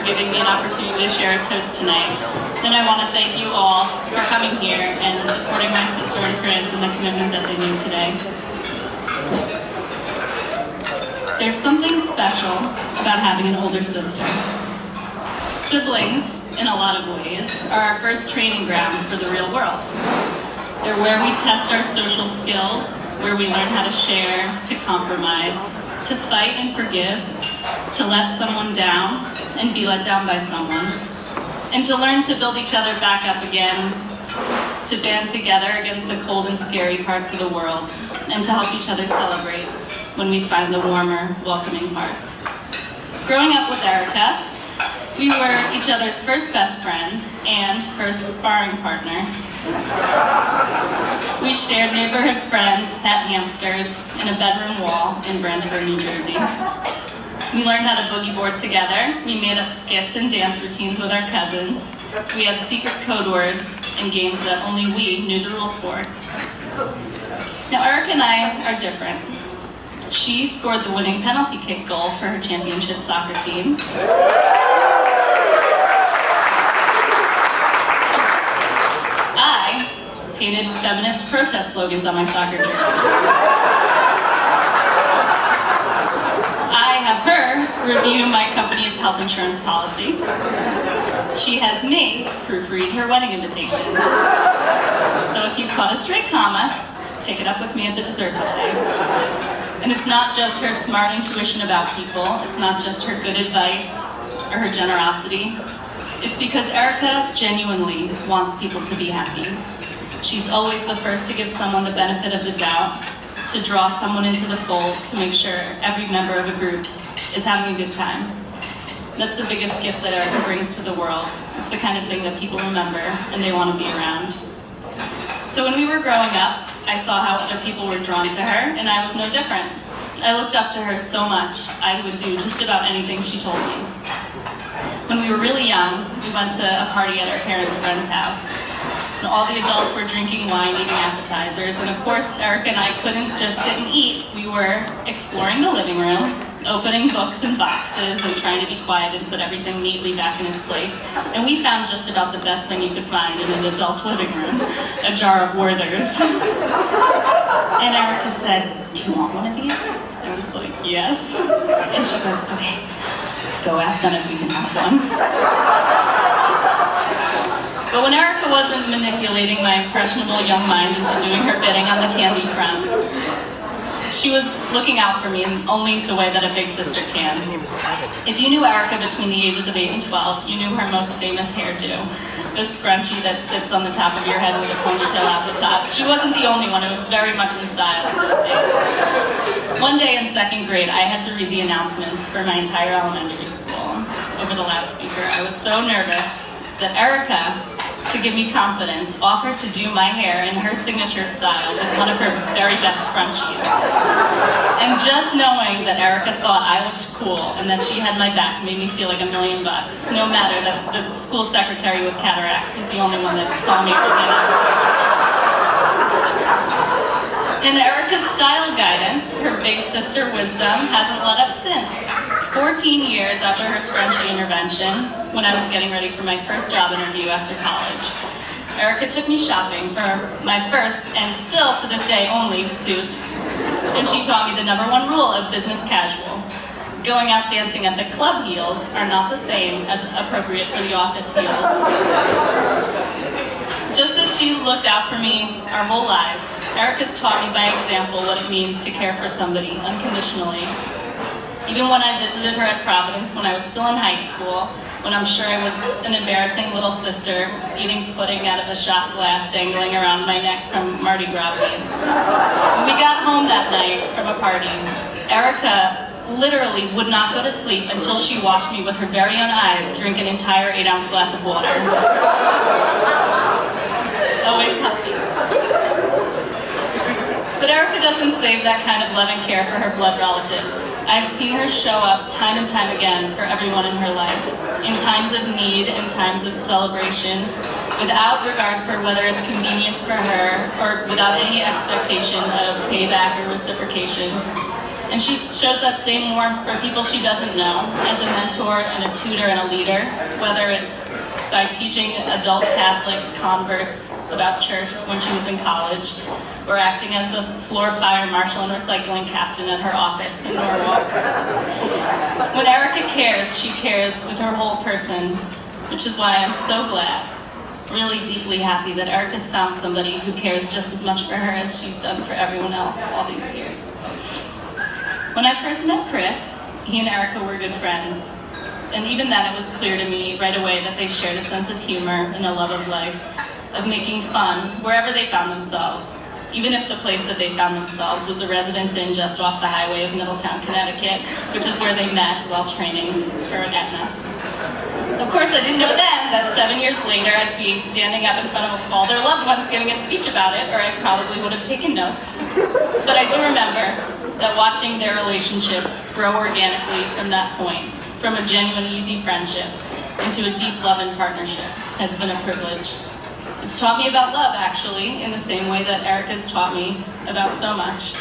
giving me an opportunity to share a toast tonight. And I want to thank you all for coming here and supporting my sister and Chris in the commitment that they made today. There's something special about having an older sister. Siblings, in a lot of ways, are our first training grounds for the real world. They're where we test our social skills, where we learn how to share, to compromise, to fight and forgive, to let someone down and be let down by someone, and to learn to build each other back up again, to band together against the cold and scary parts of the world, and to help each other celebrate when we find the warmer, welcoming hearts. Growing up with Erica, we were each other's first best friends and first sparring partners. We shared neighborhood friends, pet hamsters, and a bedroom wall in Brandenburg, New Jersey. We learned how to boogie board together. We made up skits and dance routines with our cousins. We had secret code words and games that only we knew the rules for. Now, Erica and I are different. She scored the winning penalty kick goal for her championship soccer team. I painted feminist protest slogans on my soccer jerseys. I have her review my company's health insurance policy. She has me proofread her wedding invitations. So if you caught a stray comma, take it up with me at the dessert buffet. And it's not just her smart intuition about people, it's not just her good advice or her generosity. It's because Erica genuinely wants people to be happy. She's always the first to give someone the benefit of the doubt, to draw someone into the fold, to make sure every member of a group is having a good time. That's the biggest gift that Erica brings to the world. It's the kind of thing that people remember and they want to be around. So when we were growing up, I saw how other people were drawn to her, and I was no different. I looked up to her so much, I would do just about anything she told me. When we were really young, we went to a party at our parents' friend's house. And all the adults were drinking wine, eating appetizers, and of course, Erica and I couldn't just sit and eat. We were exploring the living room, opening books and boxes, and trying to be quiet and put everything neatly back in its place. And we found just about the best thing you could find in an adult's living room, a jar of Werther's. And Erica said, "Do you want one of these?" I was like, "Yes." And she goes, "Okay, go ask them if we can have one." But when Erica wasn't manipulating my impressionable young mind into doing her bidding on the candy front, she was looking out for me in only the way that a big sister can. If you knew Erica between the ages of 8 and 12, you knew her most famous hairdo, the scrunchie that sits on the top of your head with a ponytail out the top. She wasn't the only one. It was very much in style in those days. One day in second grade, I had to read the announcements for my entire elementary school over the loudspeaker. I was so nervous that Erica, to give me confidence, offered to do my hair in her signature style with one of her very best scrunchies. And just knowing that Erica thought I looked cool and that she had my back made me feel like $1 million, no matter that the school secretary with cataracts was the only one that saw me for the In Erica's style guidance, her big sister wisdom hasn't let up since. 14 years after her scrunchie intervention, when I was getting ready for my first job interview after college, Erica took me shopping for my first, and still to this day only, suit. And she taught me the #1 rule of business casual. Going out dancing at the club heels are not the same as appropriate for the office heels. Just as she looked out for me our whole lives, Erica's taught me by example what it means to care for somebody unconditionally. Even when I visited her at Providence when I was still in high school, when I'm sure I was an embarrassing little sister, eating pudding out of a shot glass dangling around my neck from Mardi Gras beads. When we got home that night from a party, Erica literally would not go to sleep until she watched me with her very own eyes drink an entire 8-ounce glass of water. Always healthy. But Erica doesn't save that kind of love and care for her blood relatives. I've seen her show up time and time again for everyone in her life, in times of need and times of celebration, without regard for whether it's convenient for her or without any expectation of payback or reciprocation. And she shows that same warmth for people she doesn't know, as a mentor and a tutor and a leader, whether it's by teaching adult Catholic converts about church when she was in college, or acting as the floor fire marshal and recycling captain at her office in Norwalk. When Erica cares, she cares with her whole person, which is why I'm so glad, really deeply happy that Erica's found somebody who cares just as much for her as she's done for everyone else all these years. When I first met Chris, he and Erica were good friends. And even then it was clear to me right away that they shared a sense of humor and a love of life, of making fun wherever they found themselves, even if the place that they found themselves was a residence inn just off the highway of Middletown, Connecticut, which is where they met while training for an Aetna. Of course, I didn't know then that 7 years later I'd be standing up in front of all their loved ones giving a speech about it, or I probably would have taken notes. But I do remember that watching their relationship grow organically from that point, from a genuine, easy friendship into a deep love and partnership, has been a privilege. It's taught me about love, actually, in the same way that Erica's taught me about so much.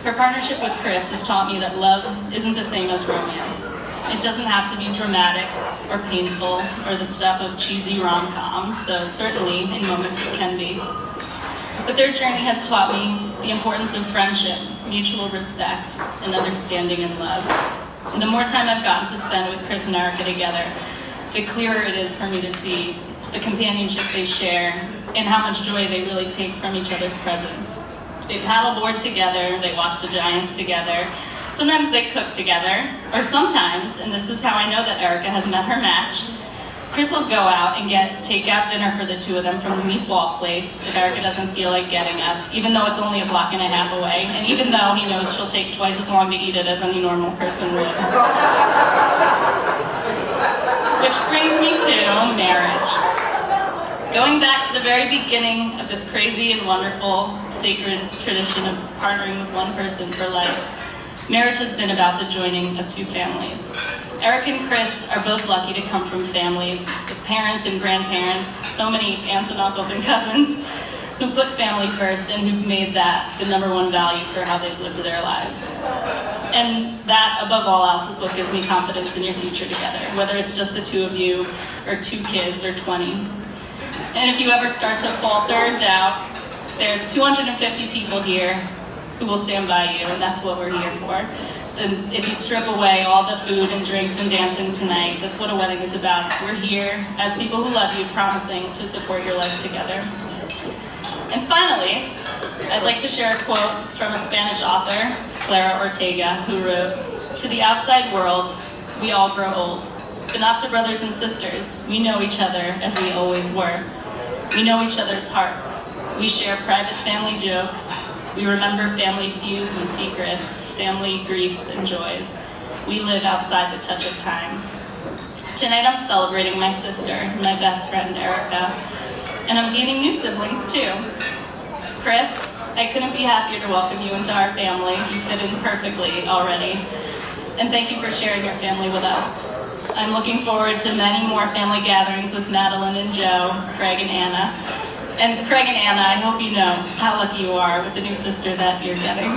Her partnership with Chris has taught me that love isn't the same as romance. It doesn't have to be dramatic or painful or the stuff of cheesy rom-coms, though certainly in moments it can be. But their journey has taught me the importance of friendship, mutual respect, and understanding and love. And the more time I've gotten to spend with Chris and Erica together, the clearer it is for me to see the companionship they share and how much joy they really take from each other's presence. They paddleboard together, they watch the Giants together, sometimes they cook together, or sometimes, and this is how I know that Erica has met her match, Chris will go out and get takeout dinner for the two of them from the meatball place if Erica doesn't feel like getting up, even though it's only a block and a half away, and even though he knows she'll take twice as long to eat it as any normal person would. Which brings me to marriage. Going back to the very beginning of this crazy and wonderful, sacred tradition of partnering with one person for life, marriage has been about the joining of two families. Eric and Chris are both lucky to come from families with parents and grandparents, so many aunts and uncles and cousins, who put family first and who've made that the number one value for how they've lived their lives. And that, above all else, is what gives me confidence in your future together, whether it's just the two of you, or 2 kids, or 20. And if you ever start to falter or doubt, there's 250 people here who will stand by you, and that's what we're here for. And if you strip away all the food and drinks and dancing tonight, that's what a wedding is about. We're here as people who love you, promising to support your life together. And finally, I'd like to share a quote from a Spanish author, Clara Ortega, who wrote, "To the outside world, we all grow old, but not to brothers and sisters. We know each other as we always were. We know each other's hearts. We share private family jokes. We remember family feuds and secrets, family griefs and joys. We live outside the touch of time." Tonight I'm celebrating my sister, my best friend Erica, and I'm gaining new siblings too. Chris, I couldn't be happier to welcome you into our family. You fit in perfectly already. And thank you for sharing your family with us. I'm looking forward to many more family gatherings with Madeline and Joe, Craig and Anna. And Craig and Anna, I hope you know how lucky you are with the new sister that you're getting.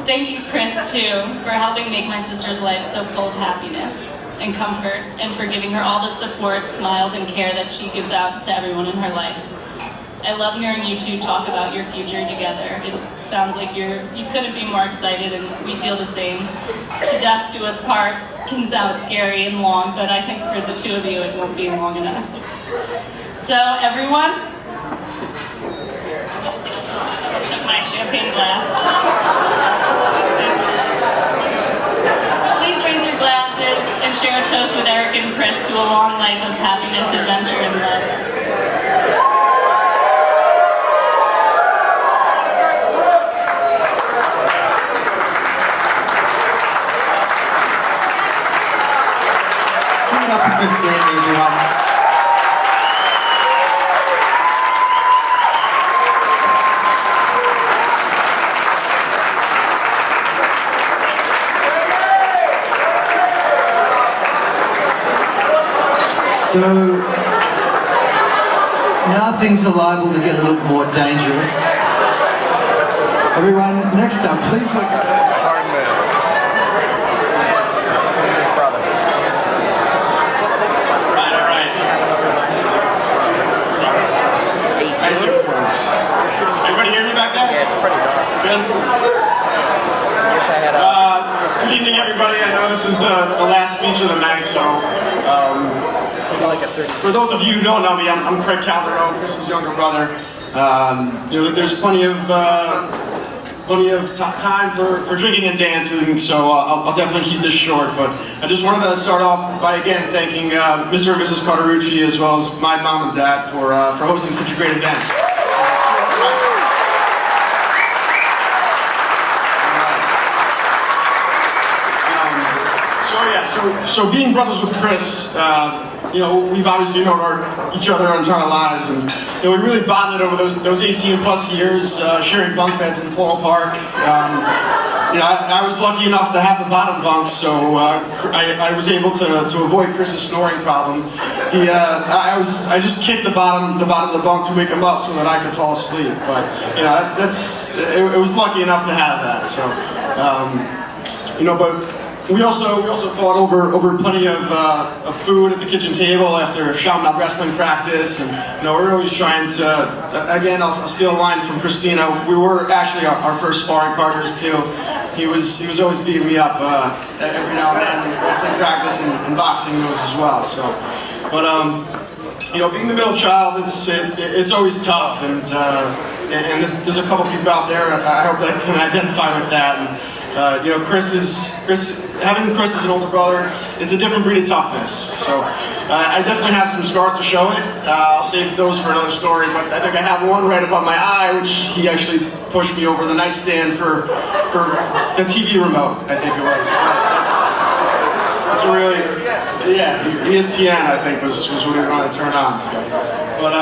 Thank you, Chris, too, for helping make my sister's life so full of happiness and comfort, and for giving her all the support, smiles, and care that she gives out to everyone in her life. I love hearing you two talk about your future together. It sounds like you couldn't be more excited, and we feel the same. To death do us part can sound scary and long, but I think for the two of you it won't be long enough. So everyone, I took my champagne glass. Please raise your glasses and share a toast with Eric and Chris to a long life of happiness, adventure, and love. Up with this game, everyone. So now things are liable to get a little more dangerous. Everyone, next up, please welcome. Hard man. This is his brother. All right. Nice earphones. Everybody hear me back there? Yeah, it's pretty dark. Good? Yes, I had Good evening, everybody. I know this is the last speech of the night, so like a 30. for those of you who don't know me, I'm Craig Calderone, Chris's younger brother. There's plenty of time for drinking and dancing, so I'll definitely keep this short. But I just wanted to start off by again thanking Mr. and Mrs. Cauterucci, as well as my mom and dad for hosting such a great event. So being brothers with Chris, we've obviously known each other our entire lives, and we really bonded over those 18 plus years, sharing bunk beds in Floral Park. I was lucky enough to have the bottom bunks, so I was able to avoid Chris's snoring problem. I just kicked the bottom of the bunk to wake him up so that I could fall asleep. But it was lucky enough to have that. So but. We also fought over plenty of food at the kitchen table after Shaman wrestling practice, and we're always trying to. Again, I'll steal a line from Christina. We were actually our first sparring partners too. He was always beating me up every now and then in wrestling practice and boxing moves as well. So, but being the middle child, it's always tough, and there's a couple people out there. I hope that I can identify with that. And, having Chris as an older brother, it's a different breed of toughness. So I definitely have some scars to show it. I'll save those for another story, but I think I have one right above my eye, which he actually pushed me over the nightstand for the TV remote, I think it was. That's a really, ESPN, I think, was what we wanted to turn on. So. But,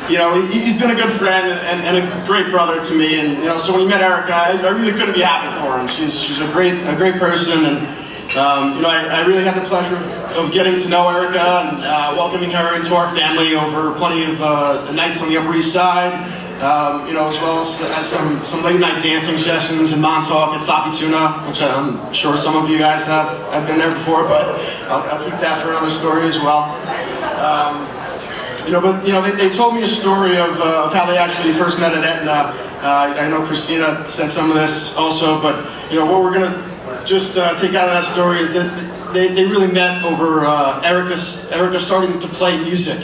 he's been a good friend and a great brother to me, and so when he met Erica, I really couldn't be happy for him. She's a great person, and I really had the pleasure of getting to know Erica and welcoming her into our family over plenty of nights on the Upper East Side, as well as some late night dancing sessions in Montauk and Sloppy Tuna, which I'm sure some of you guys have been there before, but I'll keep that for another story as well. They told me a story of how they actually first met at Etna. I know Christina said some of this also, but what we're gonna just take out of that story is that they really met over Erica starting to play music,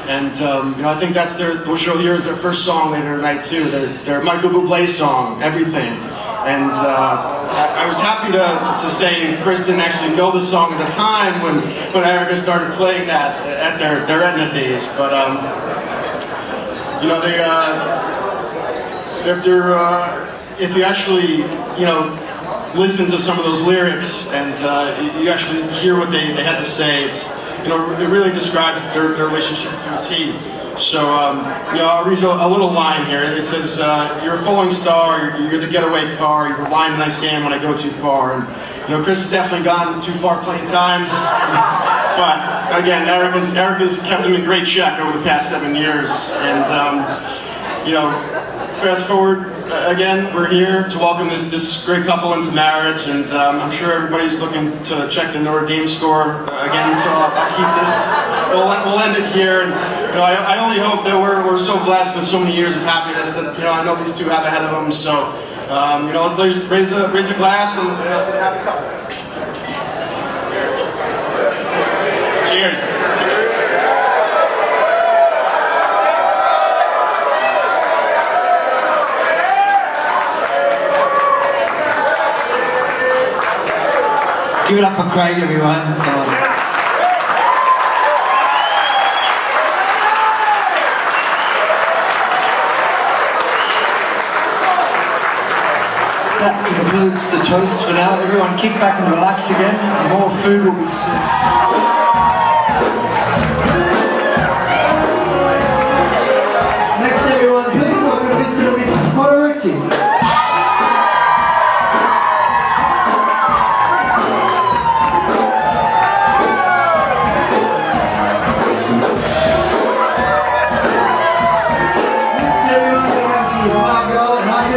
and I think that's what you'll hear is their first song later tonight too. Their Michael Bublé song, Everything. And I was happy to say Chris didn't actually know the song at the time when Erica started playing that at their Etna days. But if you actually listen to some of those lyrics and you actually hear what they had to say, it really describes their relationship to a T. So, I'll read you a little line here. It says, you're a falling star, you're the getaway car, you're the line in I stand when I go too far. And, Chris has definitely gone too far plenty of times. But, again, Erica's kept him in great check over the past 7 years. And, fast forward, again, we're here to welcome this great couple into marriage, and I'm sure everybody's looking to check the Notre Dame score again, so I'll keep this. We'll end it here, and I only hope that we're so blessed with so many years of happiness that I know these two have ahead of them. So let's raise a glass and to the happy couple. Cheers. Give it up for Craig, everyone. That concludes the toast for now. Everyone kick back and relax again. More food will be soon. Next, everyone, please welcome Mr. and Mrs. Cauterucci.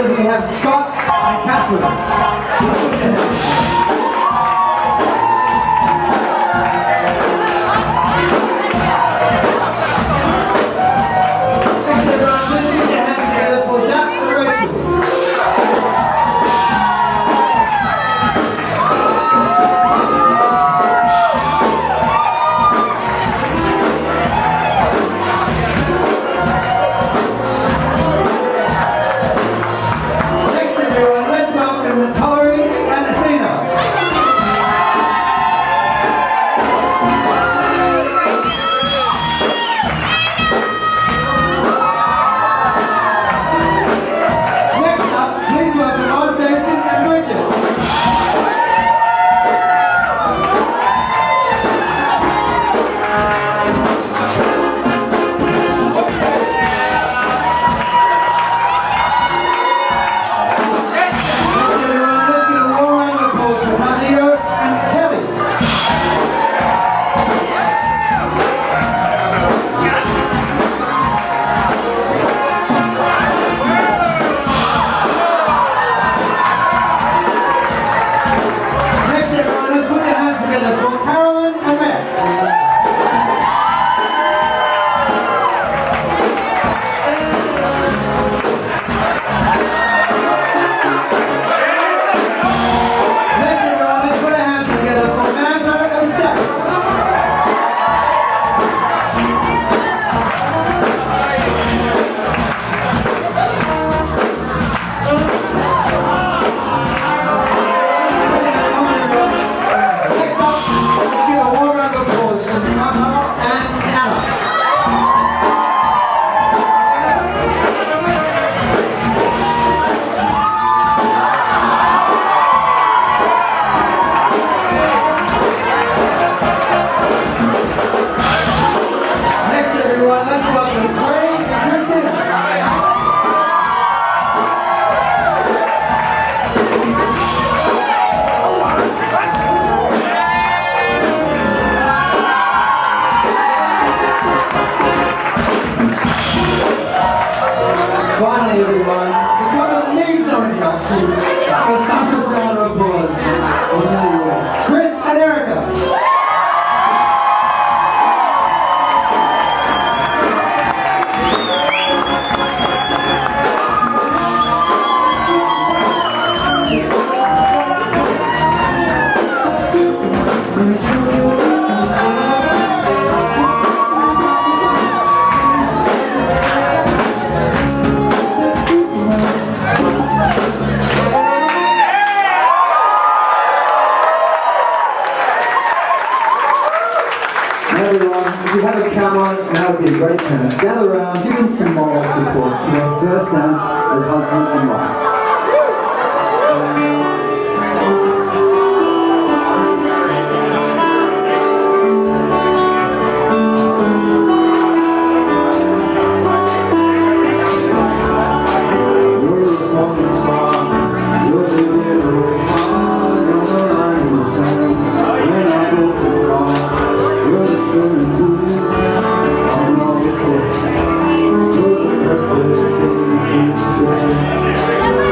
We have we have a camera, now would be a great chance. Gather around, give them some moral support for their first dance as husband and wife. Thank you.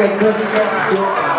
Okay, first it's your turn.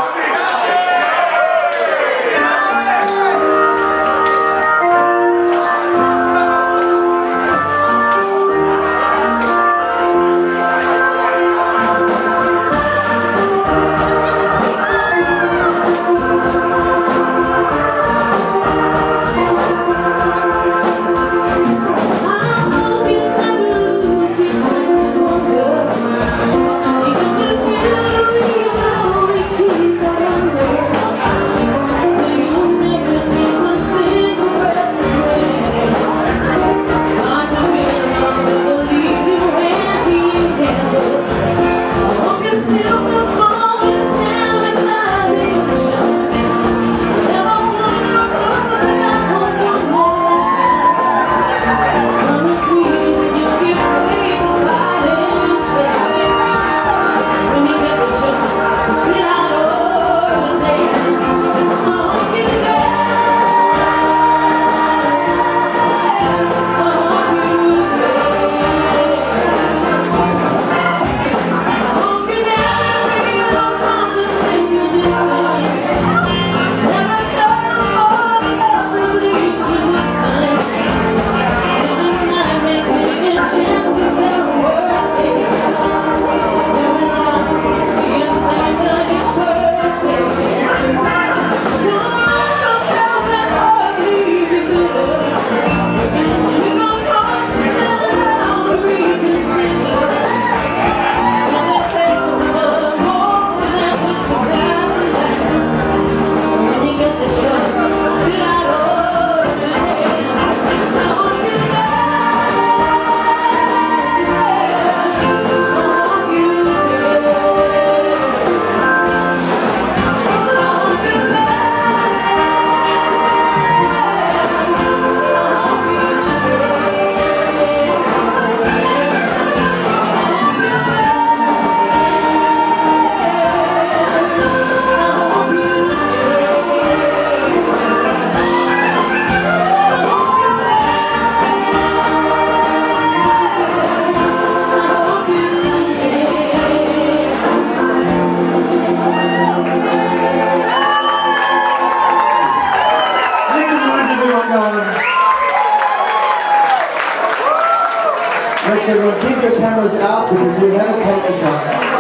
Right, so everyone, keep your cameras out because we have a culture shot.